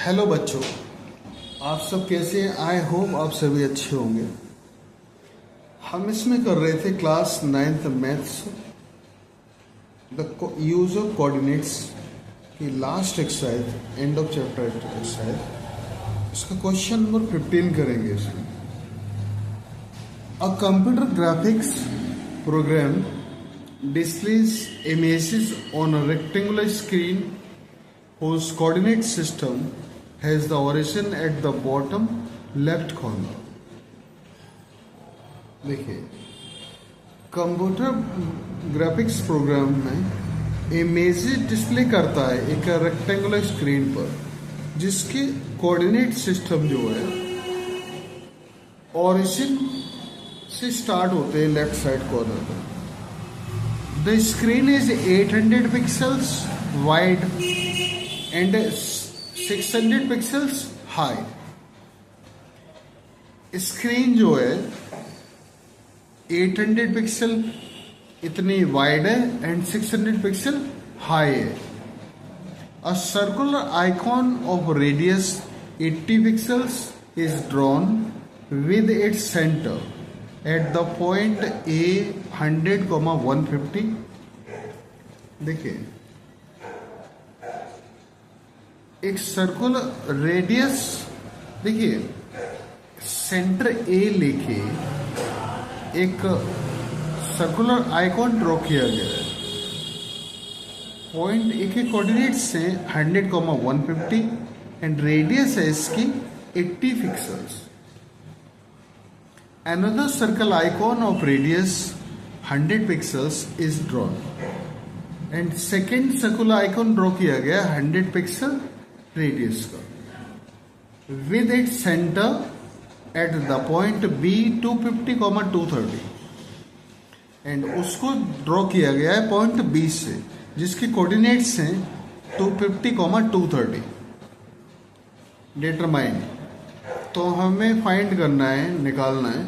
Hello बच्चों, आप सब कैसे हैं? आई होप आप सभी अच्छे होंगे। हम इसमें कर रहे थे class 9th maths the use of coordinates की last exercise, end of chapter exercise. इसका क्वेश्चन नंबर 15 करेंगे। इसमें a computer graphics program displays images on a rectangular screen whose coordinate system has the origin at the bottom left corner। देखिए, computer graphics programme में images display करता है एक rectangular screen पर, जिसके कोऑर्डिनेट सिस्टम जो है ओरिजिन से स्टार्ट होते हैं लेफ्ट साइड कॉर्नर पर। The screen is 800 pixels wide and 600 pixels high। Screen जो है 800 पिक्सल इतनी वाइड है एंड 600 पिक्सल हाई है। A circular icon of radius 80 pixels is drawn with its centre at the point A 100,150। देखिए, एक circular radius, देखिए centre ए लेके एक सर्कुलर आइकॉन ड्रॉ किया गया है। पॉइंट ए के कोऑर्डिनेट्स से 100,150 एंड रेडियस है इसकी 80 pixels. Another circle icon of radius 100 pixels is drawn and second circular icon draw किया गया 100 पिक्सल रेडियस का with its center at the point B 250,230 and उसको ड्रॉ किया गया है पॉइंट B से, जिसके कोऑर्डिनेट्स हैं 250,230। डिटरमाइन, तो हमें फाइंड करना है, निकालना है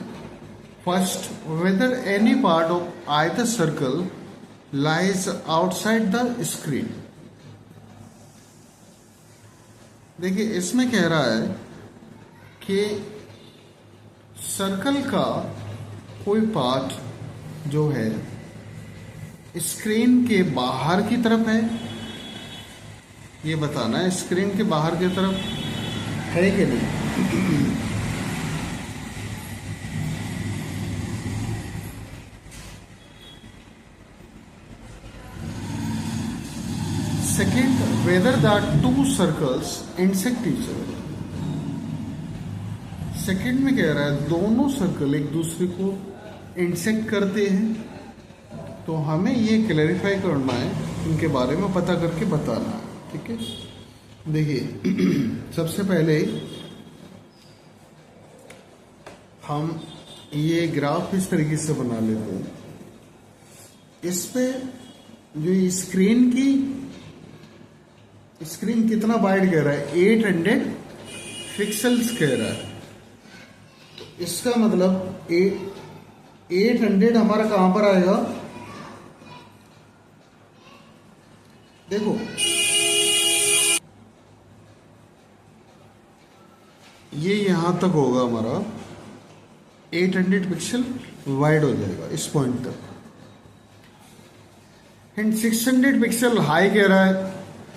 first whether any part of either circle lies outside the screen. देखिए, इसमें कह रहा है कि सर्कल का कोई पार्ट जो है स्क्रीन के बाहर की तरफ है, ये बताना है स्क्रीन के बाहर की तरफ है कि नहीं। Second, whether the two circles insect each other. Second में कह रहा है दोनों सर्कल एक दूसरे को इंसेक्ट करते हैं, तो हमें ये क्लैरिफाई करना है, इनके बारे में पता करके बताना है। ठीक है, देखिए सबसे पहले हम ये ग्राफ इस तरीके से बना लेते हैं। इस पे जो स्क्रीन कितना वाइड कह रहा है, 800 पिक्सल्स कह रहा है। तो इसका मतलब 800 हमारा कहां पर आएगा, देखो ये यहां तक होगा हमारा, 800 पिक्सल वाइड हो जाएगा इस पॉइंट तक। एंड 600 पिक्सल हाई कह रहा है,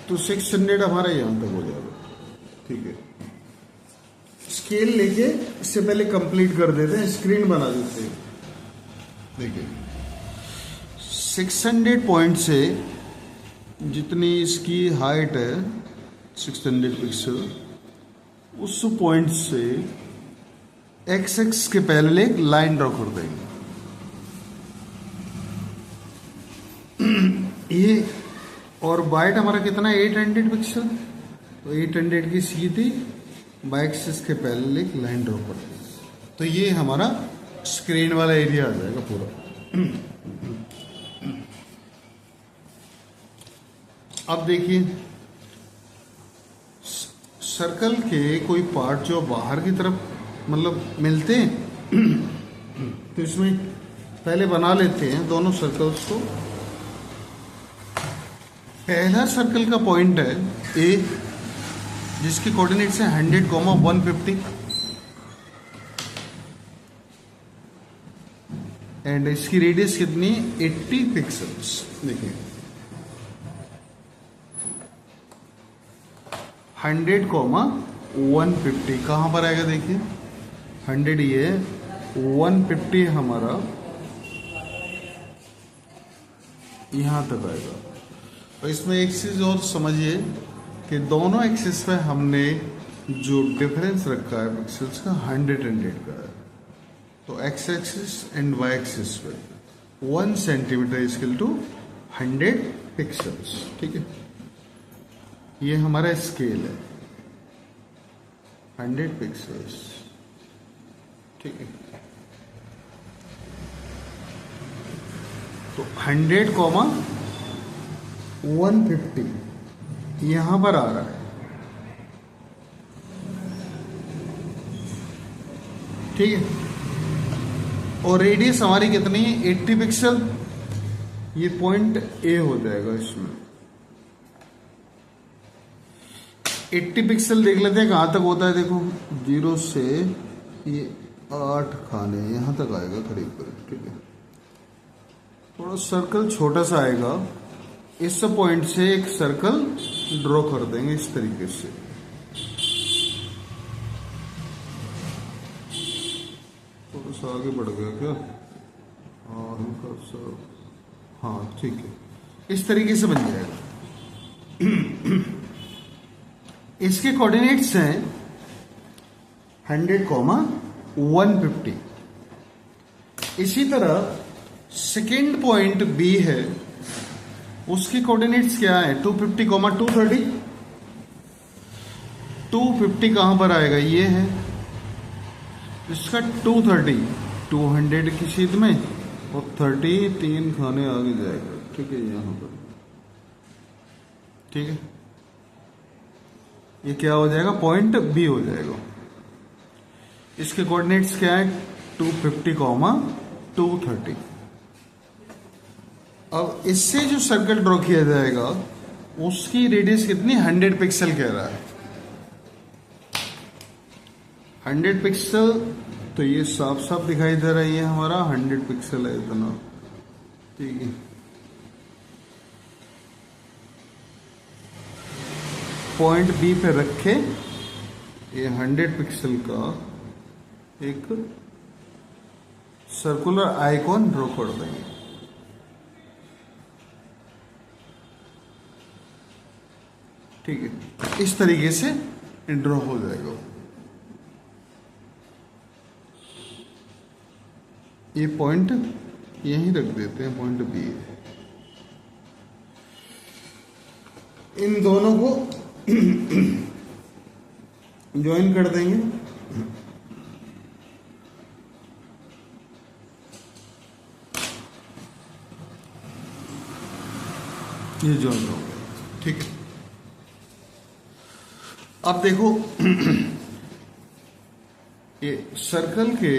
तो 600 हमारा यहां तक हो जाएगा। ठीक है, स्केल लेके इससे पहले कंप्लीट कर देते हैं, स्क्रीन बना देते हैं। देखिए 600 पॉइंट से जितनी इसकी हाइट है 600 पिक्सल, उस पॉइंट से एक्स एक्स के पहले एक लाइन ड्रॉ कर देंगे। ये और वाइट हमारा कितना है, 800 पिक्सल, तो 800 की सीधी बाई एक्सिस के पहले एक लाइन ड्रॉ कर देंगे, तो ये हमारा स्क्रीन वाला एरिया आ जाएगा पूरा। अब देखिए, सर्कल के कोई पार्ट जो बाहर की तरफ मतलब मिलते हैं, तो इसमें पहले बना लेते हैं दोनों सर्कल्स को। पहला सर्कल का पॉइंट है ए जिसके कोऑर्डिनेट्स है 100, 150 एंड इसकी रेडियस कितनी, 80 पिक्सल्स। देखिए 100, 150 कहां पर आएगा, देखिए 100 ये, 150 हमारा यहां तक आएगा। और इसमें एक चीज और समझिए कि दोनों एक्सिस पे हमने जो डिफरेंस रखा है पिक्सल्स का 100 का है। तो X axis and Y axis पे 1 सेंटीमीटर इक्वल टू 100 पिक्सल्स। ठीक है, ये हमारा स्केल है 100 पिक्सल्स। ठीक है, तो 100, 150 यहां पर आ रहा है। ठीक है, और रेडियस हमारी कितनी है, 80 पिक्सल। ये पॉइंट ए हो जाएगा इसमें। 80 पिक्सल देख लेते हैं कहां तक होता है। देखो 0 से ये 8 खाने यहां तक आएगा करीब करीब। ठीक है, थोड़ा सर्कल छोटा सा आएगा। इस पॉइंट से एक सर्कल ड्रॉ कर देंगे इस तरीके से। थोड़ा सा आगे बढ़ गया क्या, हल्का सा, हाँ ठीक है, इस तरीके से बन जाएगा। इसके कोऑर्डिनेट्स हैं 100, 150। इसी तरह सेकेंड पॉइंट बी है, उसके कोऑर्डिनेट्स क्या है, 250, 230। 250 कहां पर आएगा, ये है। इसका 230, 200 की सीध में, और 30 3 खाने आगे जाएगा। ठीक है, यहां पर। ठीक है, ये क्या हो जाएगा, पॉइंट बी हो जाएगा। इसके कोऑर्डिनेट्स क्या है, 250, 230। अब इससे जो सर्कल ड्रॉ किया जाएगा उसकी रेडियस कितनी, 100 पिक्सल कह रहा है। 100 पिक्सल, तो ये साफ साफ दिखाई दे रहा है, ये हमारा 100 पिक्सल है इतना। ठीक है, पॉइंट बी पे रखे ये 100 पिक्सल का एक सर्कुलर आइकॉन ड्रॉ कर देंगे। ठीक है, इस तरीके से ड्रॉ हो जाएगा। ये पॉइंट यहीं रख देते हैं, पॉइंट बी। इन दोनों को ज्वाइन कर देंगे। ये ज्वाइन हो गया। ठीक है, अब देखो ये सर्कल के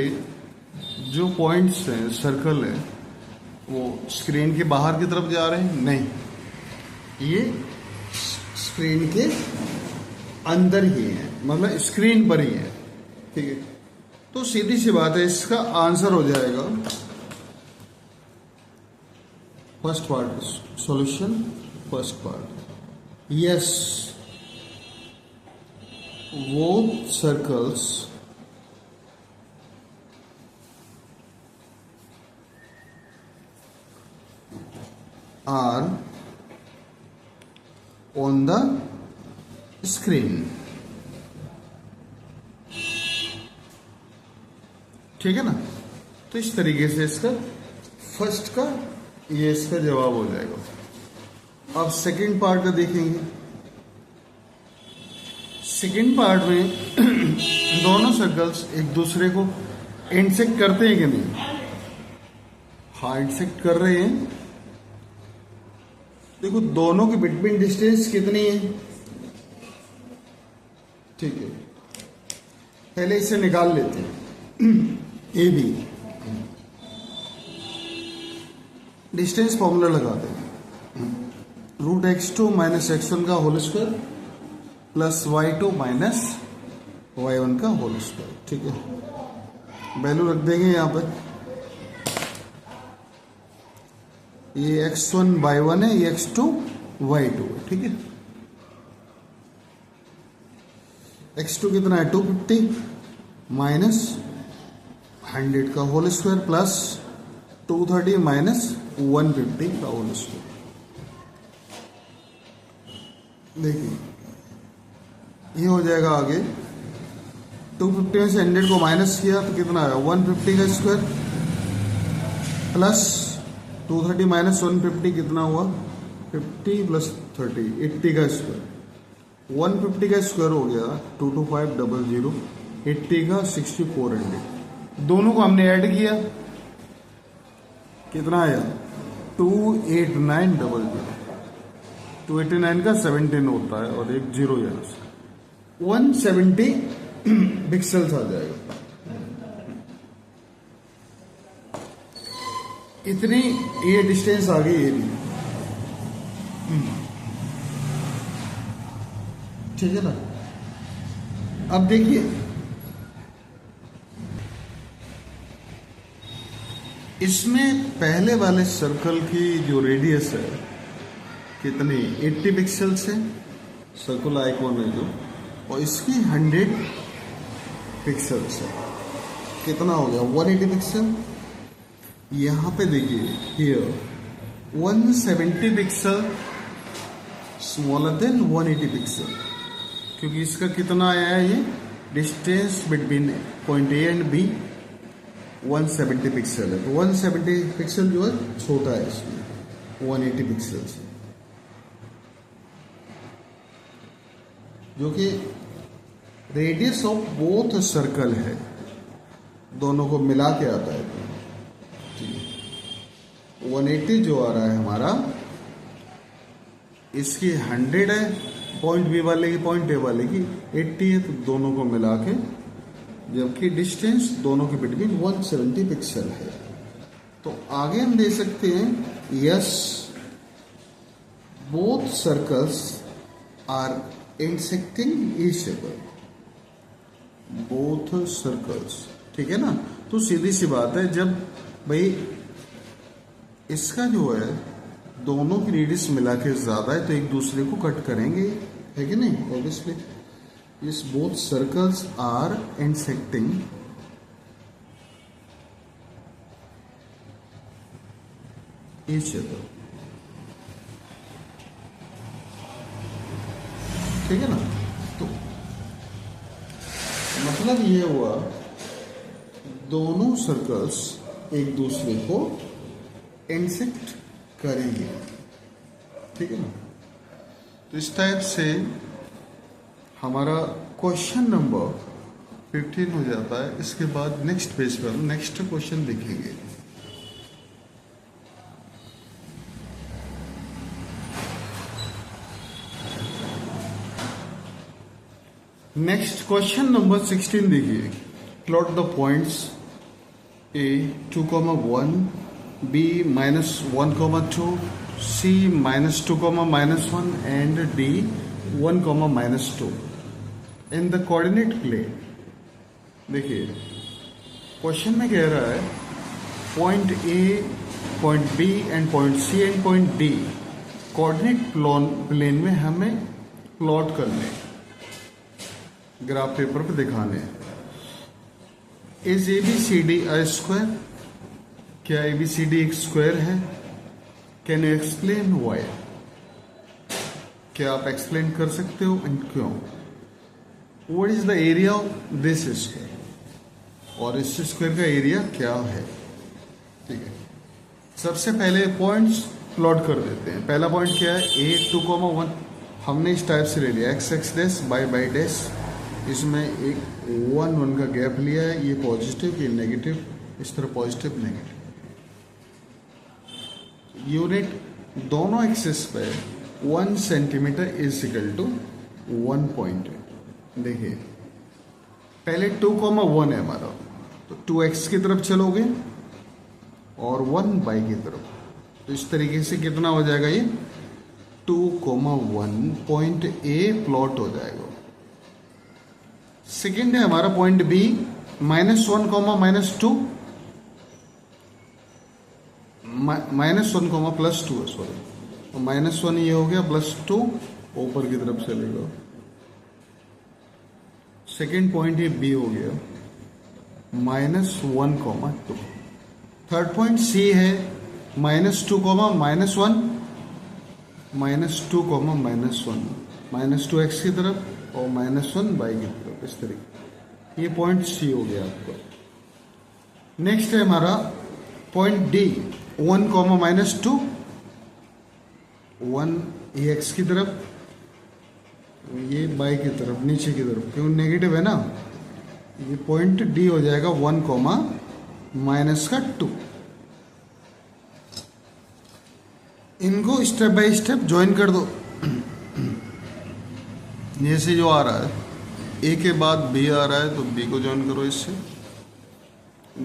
जो पॉइंट्स हैं, सर्कल है, वो स्क्रीन के बाहर की तरफ जा रहे हैं, नहीं, ये स्क्रीन के अंदर ही है, मतलब स्क्रीन पर ही है। ठीक है, तो सीधी सी बात है, इसका आंसर हो जाएगा first part solution. First part, yes, both circles are on the screen। ठीक है ना, तो इस तरीके से इसका फर्स्ट का ये इसका जवाब हो जाएगा। अब सेकंड पार्ट का देखेंगे। सेकंड पार्ट में दोनों सर्कल्स एक दूसरे को इंटरसेक्ट करते हैं कि नहीं? हाँ, इंटरसेक्ट कर रहे हैं। देखो दोनों की बिटवीन डिस्टेंस कितनी है? ठीक है, पहले इसे निकाल लेते हैं। ए बी डिस्टेंस फॉर्मूला लगाते हैं, √x2 - x1 का whole square plus y2 minus y1 का होल स्क्वायर। ठीक है, वैल्यू रख देंगे यहाँ पर। ये x1 y1 है, ये x2 y2 है। ठीक है, x2 कितना है 250 माइनस 100 का होल स्क्वायर प्लस 230 माइनस 150 का होल स्क्वायर। देखिए ये हो जाएगा आगे 250 में से 100 को माइनस किया तो कितना है 150 का स्क्वायर प्लस 230 माइनस 150 कितना हुआ 50 प्लस 30 80 का स्क्वायर। 150 का स्क्वायर हो गया 22500, 80 का 6400। दोनों को हमने ऐड किया, कितना आया 28900। 289 का 17 होता है और एक जीरो यहाँ से 170 पिक्सल्स आ जाएगा। इतनी ये डिस्टेंस आ गई ये भी। ठीक है ना। अब देखिए इसमें पहले वाले सर्कल की जो रेडियस है कितनी 80 पिक्सल्स है, सर्कुलर आइकॉन है जो, और इसकी 100 पिक्सल्स है। कितना हो गया 180 पिक्सल। यहाँ पे देखिए here 170 pixel smaller than 180 pixel, क्योंकि इसका कितना आया है ये distance between point A and B 170 pixel है। तो 170 पिक्सल जो है छोटा है इसमें 180 पिक्सल से, जो कि रेडियस ऑफ बोथ सर्कल है, दोनों को मिला के आता है। 180 जो आ रहा है हमारा, इसकी 100 है पॉइंट बी वाले की, पॉइंट ए वाले की 80 है, तो दोनों को मिला के, जबकि डिस्टेंस दोनों के बिटवीन 170 पिक्सल है। तो आगे हम दे सकते हैं yes both circles are intersecting each other, both circles. ठीक है ना। तो सीधी सी बात है, जब भाई इसका जो है दोनों की रेडियस मिला के ज्यादा है तो एक दूसरे को कट करेंगे, है कि नहीं, ऑब्वियसली। इस both circles are intersecting each other. ठीक है ना। तो मतलब ये हुआ दोनों सर्कल्स एक दूसरे को इंटरसेक्ट करेंगे। ठीक है ना। तो इस टाइप से हमारा क्वेश्चन नंबर 15 हो जाता है। इसके बाद नेक्स्ट पेज पर नेक्स्ट क्वेश्चन देखेंगे। नेक्स्ट क्वेश्चन नंबर 16 देखिए। Plot the points A 2,1, B -1,2, C -2,-1 and D 1,-2 in the coordinate plane। देखिए क्वेश्चन में कह रहा है point A, point B and point C and point D coordinate plane में हमें प्लॉट करने, ग्राफ पेपर पे दिखाने। Is ABCD a square? क्या ABCD एक स्क्वायर है? Can you explain why? क्या आप एक्सप्लेन कर सकते हो एंड क्यों? What is the area of this square? और इस स्क्वायर का एरिया क्या है? ठीक है, सबसे पहले पॉइंट्स प्लॉट कर देते हैं। पहला पॉइंट क्या है A 2,1, हमने इस टाइप से ले लिया x डैश बाई डैश, इसमें एक 1 का गैप लिया है, ये पॉजिटिव ये नेगेटिव, इस तरह पॉजिटिव नेगेटिव। यूनिट दोनों एक्सिस पे 1 centimetre is equal to 1 point है। देखिए पहले 2,1 है हमारा, तो 2x की तरफ चलोगे और 1 बाई की तरफ, तो इस तरीके से कितना हो जाएगा ये 2,1 पॉइंट ए प्लॉट हो जाएगा। सेकेंड है हमारा पॉइंट बी, -1, -2, -1, +2 है, सॉरी, -1 ये हो गया, +2 ऊपर की तरफ चलेगा। सेकेंड पॉइंट ये बी हो गया, -1, 2। थर्ड पॉइंट सी है -2, -1, -2, -1, -2 एक्स की तरफ और -1 वाई की तरफ, इस तरीके। ये पॉइंट सी हो गया आपका। नेक्स्ट है हमारा पॉइंट डी, 1, -2, 1 ये एक्स की तरफ, ये वाई की तरफ, नीचे की तरफ, क्यों नेगेटिव है ना। ये पॉइंट डी हो जाएगा 1, -2। इनको स्टेप बाय स्टेप ज्वाइन कर दो। जैसे जो आ रहा है, ए के बाद बी आ रहा है तो बी को ज्वाइन करो इससे,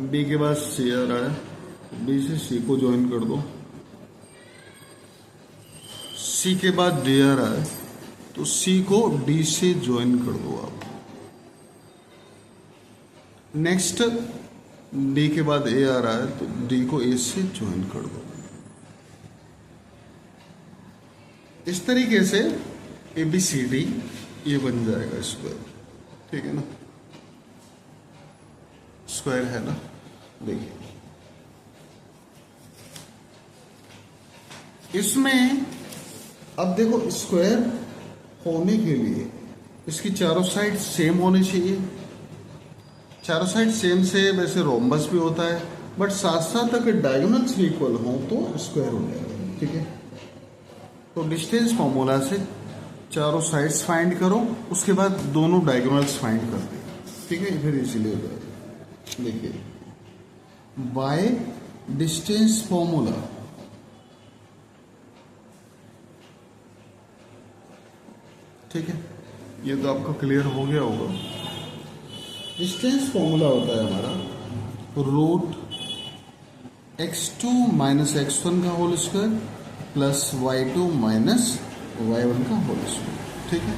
बी के बाद सी आ रहा है, बी से सी को ज्वाइन कर दो, सी के बाद डी आ रहा है तो सी को डी से ज्वाइन कर दो आप। नेक्स्ट डी के बाद ए आ रहा है तो डी को ए से ज्वाइन कर दो। इस तरीके से ए बी सी डी ये बन जाएगा स्क्वायर, ठीक है ना, स्क्वायर है ना। देखिए इसमें अब देखो, स्क्वायर होने के लिए इसकी चारों साइड सेम होनी चाहिए। चारों साइड सेम से वैसे रोम्बस भी होता है, बट साथ साथ अगर डायगोनल्स भी इक्वल हो तो स्क्वायर हो जाएगा, ठीक है। तो डिस्टेंस फॉर्मूला से चारों साइड्स फाइंड करो, उसके बाद दोनों डायगोनल्स फाइंड कर दो, ठीक है, फिर इजीली हो जाएगा। देखिए बाय डिस्टेंस फॉर्मूला, ठीक है, ये तो आपको क्लियर हो गया होगा। डिस्टेंस फॉर्मूला होता है हमारा √x2 - x1 का whole square plus y2 - y1 का होल स्क्वायर, ठीक है।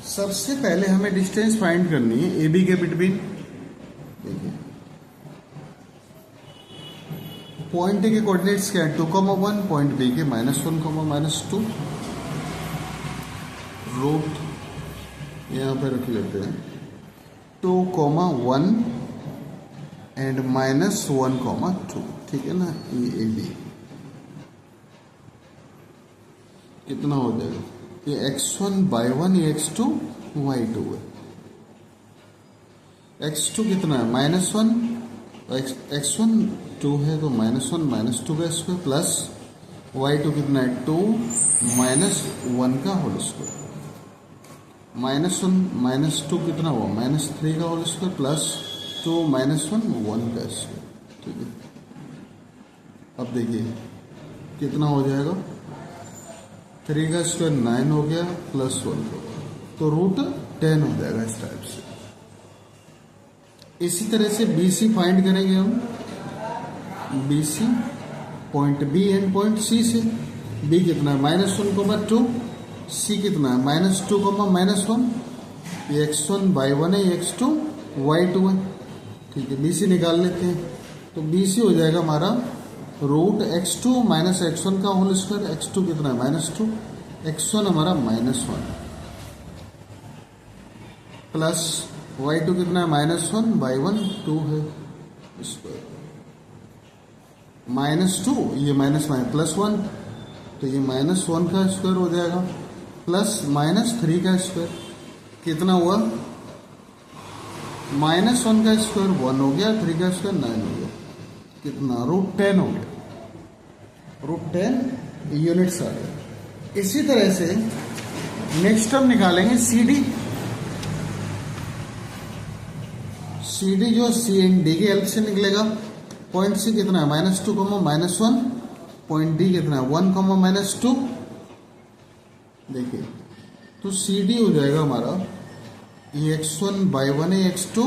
सबसे पहले हमें डिस्टेंस फाइंड करनी है ए बी के बिटवीन। देखिए पॉइंट ए के कोऑर्डिनेट्स क्या है, 2,1, पॉइंट बी के -1, -2, रूट यहाँ पे रख लेते हैं 2,1 एंड -1,2, ठीक है ना। ये ए बी कितना हो जाएगा, ये x1 y1, ये x2 y2 है। x2 कितना है, -1, x1 2 है तो -1 -2 का स्क्वायर प्लस y2 कितना है 2 -1 का होल स्क्वायर, -1 -2 कितना हुआ -3 का होल स्क्वायर प्लस 2 -1 1 का स्क्वायर, ठीक है। अब देखिए कितना हो जाएगा, 3 का स्क्वायर 9 हो गया प्लस 1 हो गया, तो √10 हो जाएगा इस टाइप से। इसी तरह से BC फाइंड करेंगे हम, BC point B and point C से। B कितना है -1,2, C कितना है -2, -1, ये x1 y1 है, ये x2 y2 है, ठीक है। BC निकाल लेते हैं तो BC हो जाएगा हमारा √x2 - x1 का होल स्क्वायर, x2 कितना है -2, x1 हमारा -1 प्लस y2 कितना है -1, y1 2 है स्क्वायर, -2 ये +1 तो ये -1 का स्क्वायर हो जाएगा प्लस -3 का स्क्वायर कितना हुआ, -1 का स्क्वायर 1 हो गया, 3 का स्क्वायर 9 हो गया, कितना √10 हो गया, √10 यूनिट्स आ गया। इसी तरह से नेक्स्ट हम निकालेंगे CD। CD जो C एंड D के हेल्प से निकलेगा। पॉइंट C कितना है -2, -1, पॉइंट D कितना है 1, -2। देखिए तो CD हो जाएगा हमारा, ये x1 y1 है, x2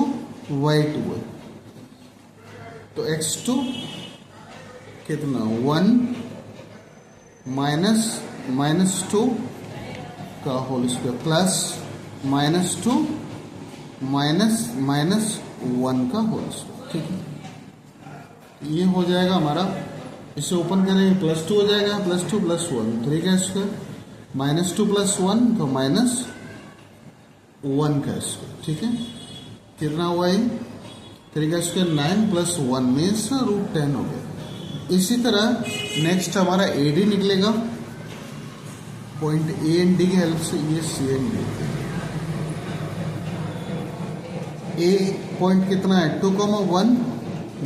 y2 है, तो x2 कितना 1 -2 का होल स्क्वायर प्लस -2 -1 का होल स्क्वायर। ठीक है, ये हो जाएगा हमारा। इसे ओपन करेंगे +2 हो जाएगा, +2 + 1 3 का स्क्वायर, -2 + 1 तो -1 का स्क्वायर। ठीक है, कितना हुआ ये 3 का स्क्वायर 9 + 1 मीन्स √10 हो गया। इसी तरह नेक्स्ट हमारा AD निकलेगा, पॉइंट A एंड D की हेल्प से ये CN निकलेगा। A पॉइंट कितना है 2,1,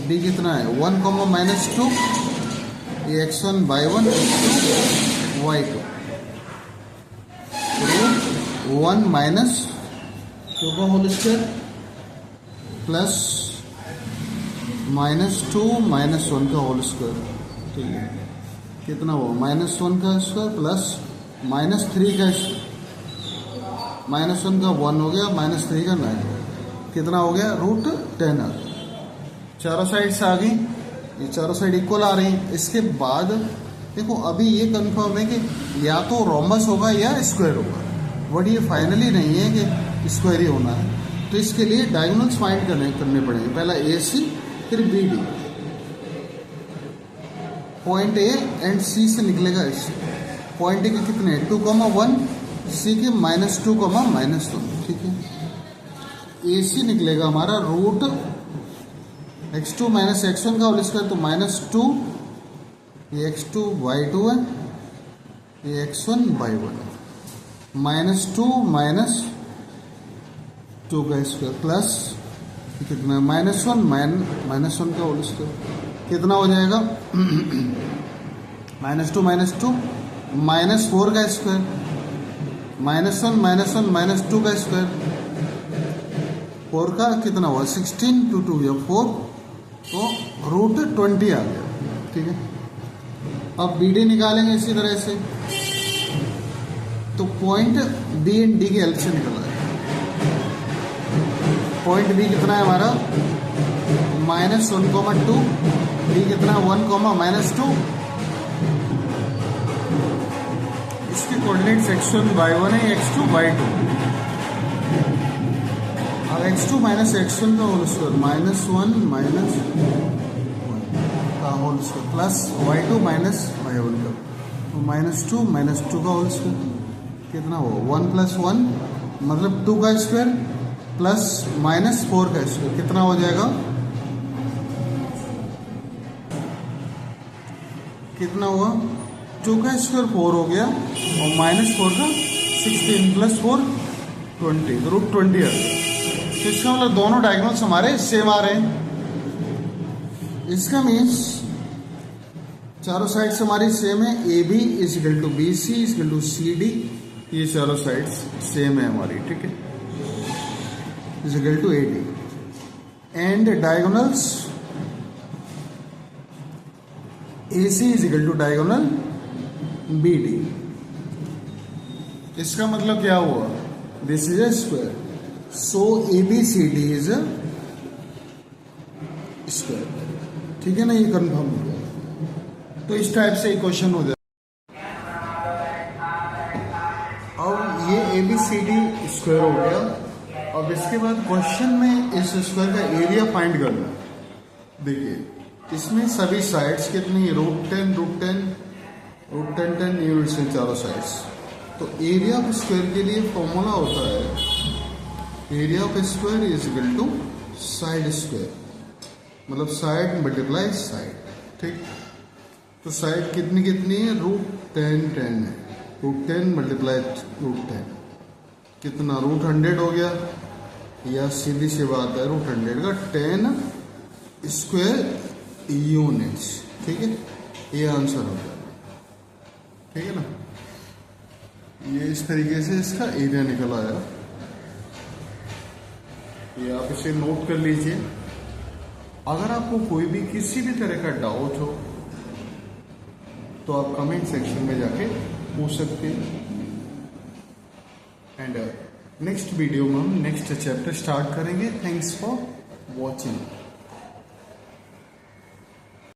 D कितना है 1, -2, ये x1 y1 x2 y2 √1 -2 का होल स्क्वायर प्लस -2 -1 का होल स्क्वायर। ठीक है, कितना हुआ -1 का स्क्वायर प्लस -3 का स्क्वायर, -1 का 1 हो गया, -3 का 9, कितना हो गया √10 आ गया। चारों साइड्स आ गई, ये चारों साइड इक्वल आ रही हैं। इसके बाद देखो अभी ये कंफर्म है कि या तो रोम्बस होगा या स्क्वायर होगा, बट ये फाइनली नहीं है कि स्क्वायर ही होना है। तो इसके लिए डायगोनल्स फाइंड करने पड़ेंगे। पहला AC फिर BD, point A and C से निकलेगा AC। पॉइंट A के कितने 2,1, C के -2, -1। ठीक है, AC निकलेगा हमारा √x2 - x1 का होल स्क्वायर, तो -2, ये x2 y2 है, ये x1 y1 है, -2 -2 का स्क्वायर प्लस कितना -1 -1 का होल स्क्वायर, कितना हो जाएगा -2 -2 -4 का स्क्वायर, -1 -2 का स्क्वायर, 4 का कितना हुआ 16, 2 2 या 4, तो √20 आ गया। ठीक है, अब BD निकालेंगे इसी तरह से, तो पॉइंट B एंड D की हेल्प से निकला है। पॉइंट B कितना है हमारा -1,2, D कितना 1, -2, इसके कोऑर्डिनेट्स x1 y1 है, x2 y2। अब x2 - x1 का होल स्क्वायर -1 का whole square plus y2 - y1 का, तो -2 का होल स्क्वायर, कितना हो 1 + 1 मतलब 2 का स्क्वायर प्लस -4 का स्क्वायर, कितना हो जाएगा, कितना हुआ 2 का स्क्वायर 4 हो गया, और -4 का 16 + 4 20, तो √20 आ गया। तो इसका मतलब दोनों डायगोनल्स हमारे सेम आ रहे हैं। इसका मीन्स चारों साइड्स हमारी सेम है। AB = BC = CD, ये चारों साइड्स सेम है हमारी। ठीक है, = AD and diagonals AC = diagonal BD। इसका मतलब क्या हुआ, this is a square, so ABCD is a square. ठीक है ना, ये कंफर्म हो गया। तो इस टाइप से क्वेश्चन हो जाए। अब ये ABCD स्क्वायर हो गया। अब इसके बाद क्वेश्चन में इस स्क्वायर का एरिया फाइंड करना। देखिए इसमें सभी साइड्स कितनी √10 √10 चारों साइड्स। तो एरिया ऑफ स्क्वायर के लिए फॉर्मूला होता है area of square = side square, मतलब साइड मल्टीप्लाई साइड। ठीक, तो साइड कितनी है √10 है, √10 × √10 कितना √100 हो गया, या सीधी सी बात है √100 का 10 स्क्वायर यूनिट्स। ठीक है, ये आंसर हो गया। ठीक है ना, ये इस तरीके से इसका एरिया निकल आया। ये आप इसे नोट कर लीजिए। अगर आपको कोई भी किसी भी तरह का डाउट हो तो आप कमेंट सेक्शन में जाके पूछ सकते हैं। एंड नेक्स्ट वीडियो में हम नेक्स्ट चैप्टर स्टार्ट करेंगे। Thanks for watching.